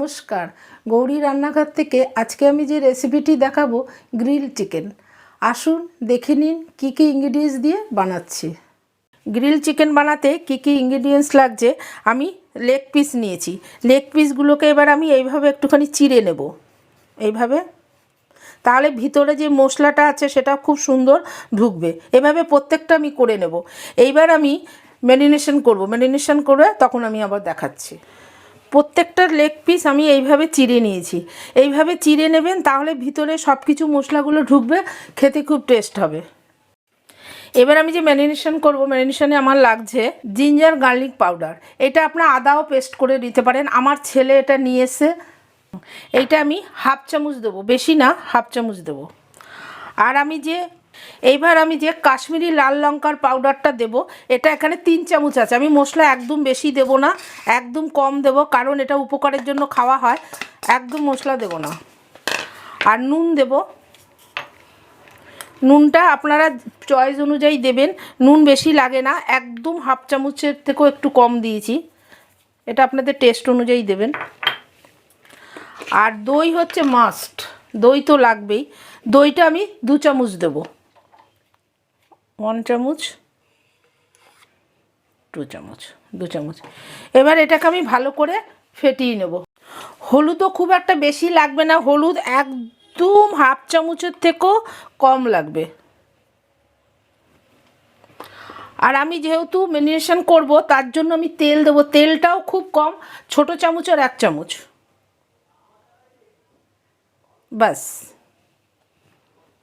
নমস্কার, গৌরী রান্নাঘর থেকে আজকে আমি যে রেসিপিটি দেখাবো গ্রিল চিকেন। আসুন দেখে নিন কী কী ইনগ্রিডিয়েন্টস দিয়ে বানাচ্ছি। গ্রিল চিকেন বানাতে কী কী ইনগ্রিডিয়েন্টস লাগছে, আমি লেগ পিস নিয়েছি। লেগ পিসগুলোকে এবার আমি এইভাবে একটুখানি চিড়ে নেব, এইভাবে। তাহলে ভিতরে যে মশলাটা আছে সেটা খুব সুন্দর ঢুকবে। এভাবে প্রত্যেকটা আমি করে নেব। এইবার আমি ম্যারিনেশন করব, ম্যারিনেশন করে তখন আমি আবার দেখাচ্ছি। প্রত্যেকটা লেগ পিস আমি এইভাবে চিড়ে নিয়েছি। এইভাবে চিড়ে নেবেন, তাহলে ভিতরে সব কিছু মশলাগুলো ঢুকবে, খেতে খুব টেস্ট হবে। এবার আমি যে ম্যারিনেশন করব, ম্যারিনেশনে আমার লাগছে জিঞ্জার গার্লিক পাউডার। এটা আপনার আদাও পেস্ট করে দিতে পারেন। আমার ছেলে এটা নিয়ে এসে, এইটা আমি হাফ চামচ দেবো, বেশি না, হাফ চামচ দেবো। আর এইবার আমি যে কাশ্মীরি লাল লঙ্কার পাউডারটা দেব, এটা এখানে 3 চামচ আছে। আমি মশলা একদম বেশি দেব না, একদম কম দেব, কারণ এটা উপকারের জন্য খাওয়া হয়। একদম মশলা দেব না। আর নুন দেব। নুনটা আপনারা চয়েস অনুযায়ী দেবেন, নুন বেশি লাগে না, একদম হাফ চামচের থেকেও একটু কম দিয়েছি। এটা আপনাদের টেস্ট অনুযায়ী দেবেন। আর দই হচ্ছে মাস্ট, দই তো লাগবেই। দইটা আমি 2 চামচ দেবো, 1 চামচ, 2 চামচ, 2 চামচ। এবার এটাকে আমি ভালো করে ফেটিয়ে নেব। হলুদও খুব একটা বেশি লাগবে না, হলুদ একদম হাফ চামচের থেকেও কম লাগবে। আর আমি যেহেতু ম্যারিনেশন করব, তার জন্য আমি তেল দেবো। তেলটাও খুব কম, ছোট চামচের 1 চামচ, ব্যাস,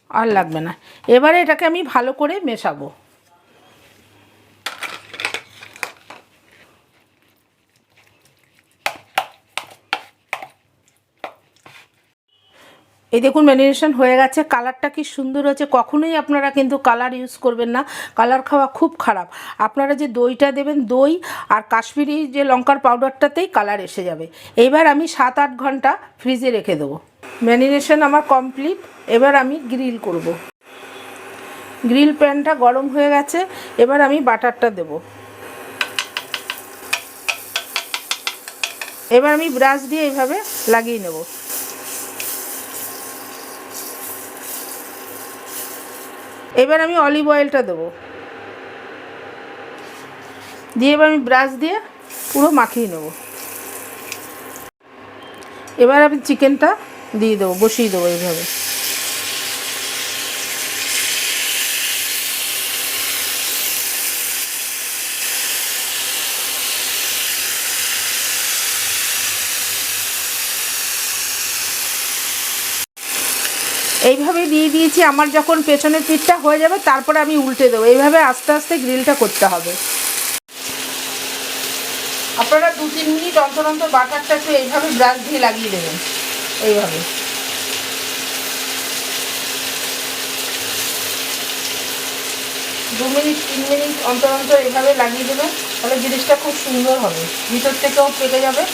আর লাগবে না। এবারে এটাকে আমি ভালো করে মেশাবো। এই দেখুন ম্যারিনেশন হয়ে গেছে, কালারটা কি সুন্দর হয়েছে। কখনোই আপনারা কিন্তু কালার ইউজ করবেন না, কালার খাওয়া খুব খারাপ। আপনারা যে দইটা দেবেন, দই আর কাশ্মীরি যে লঙ্কার পাউডারটাতেই কালার এসে যাবে। এবার আমি 7-8 ঘন্টা ফ্রিজে রেখে দেবো। ম্যারিনেশন আমার কমপ্লিট। এবার আমি গ্রিল করব। গ্রিল প্যানটা গরম হয়ে গেছে, এবার আমি বাটারটা দেব। এবার আমি ব্রাশ দিয়ে এইভাবে লাগিয়ে নেব। এবার আমি অলিভ অয়েলটা দেবো, দিয়ে এবার আমি ব্রাশ দিয়ে পুরো মাখিয়ে নেব। এবার আমি চিকেনটা দিয়ে দেবো, বসিয়ে দেবো এইভাবে। এইভাবে দিয়ে দিয়েছি। আমার যখন পেছনের পিঠটা হয়ে যাবে, তারপরে আমি উল্টে দেবো। এইভাবে আস্তে আস্তে গ্রিলটা করতে হবে। আপনারা 2-3 মিনিট অন্তর অন্তর বাটারটা একটু এইভাবে ব্রাশ দিয়ে লাগিয়ে দেবেন, এইভাবে। দু মিনিট 3 মিনিট অন্তর অন্তর এইভাবে লাগিয়ে দেবেন, তাহলে জিনিসটা খুব সুন্দর হবে, ভিতর থেকেও পেকে যাবে।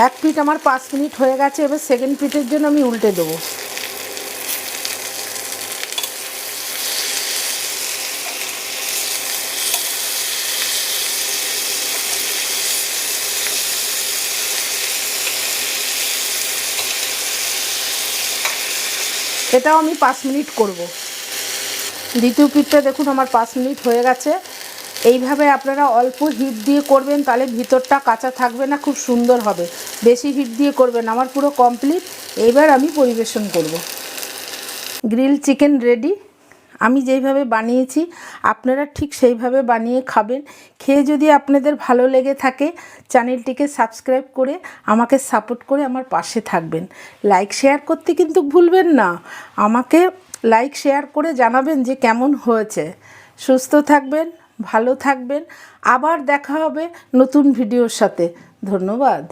এক পিঠ আমার 5 মিনিট হয়ে গেছে। এবার সেকেন্ড পিঠের জন্য আমি উল্টে দেবো। এটাও আমি 5 মিনিট করব। দ্বিতীয় পিঠটা দেখুন আমার 5 মিনিট হয়ে গেছে। এইভাবে আপনারা অল্প হিট দিয়ে করবেন, তাহলে ভিতরটা কাঁচা থাকবে না, খুব সুন্দর হবে। বেশি হিট দিয়ে করবেন। আমার পুরো কমপ্লিট। এবার আমি পরিবেশন করব। Grill chicken ready. আমি যেইভাবে বানিয়েছি আপনারা ঠিক সেইভাবে বানিয়ে খাবেন। খেয়ে যদি আপনাদের ভালো লেগে থাকে, চ্যানেলটিকে সাবস্ক্রাইব করে আমাকে সাপোর্ট করে আমার পাশে থাকবেন। লাইক শেয়ার করতে কিন্তু ভুলবেন না। আমাকে লাইক শেয়ার করে জানাবেন যে কেমন হয়েছে। সুস্থ থাকবেন, ভালো থাকবেন। আবার দেখা হবে নতুন ভিডিওর সাথে। ধন্যবাদ।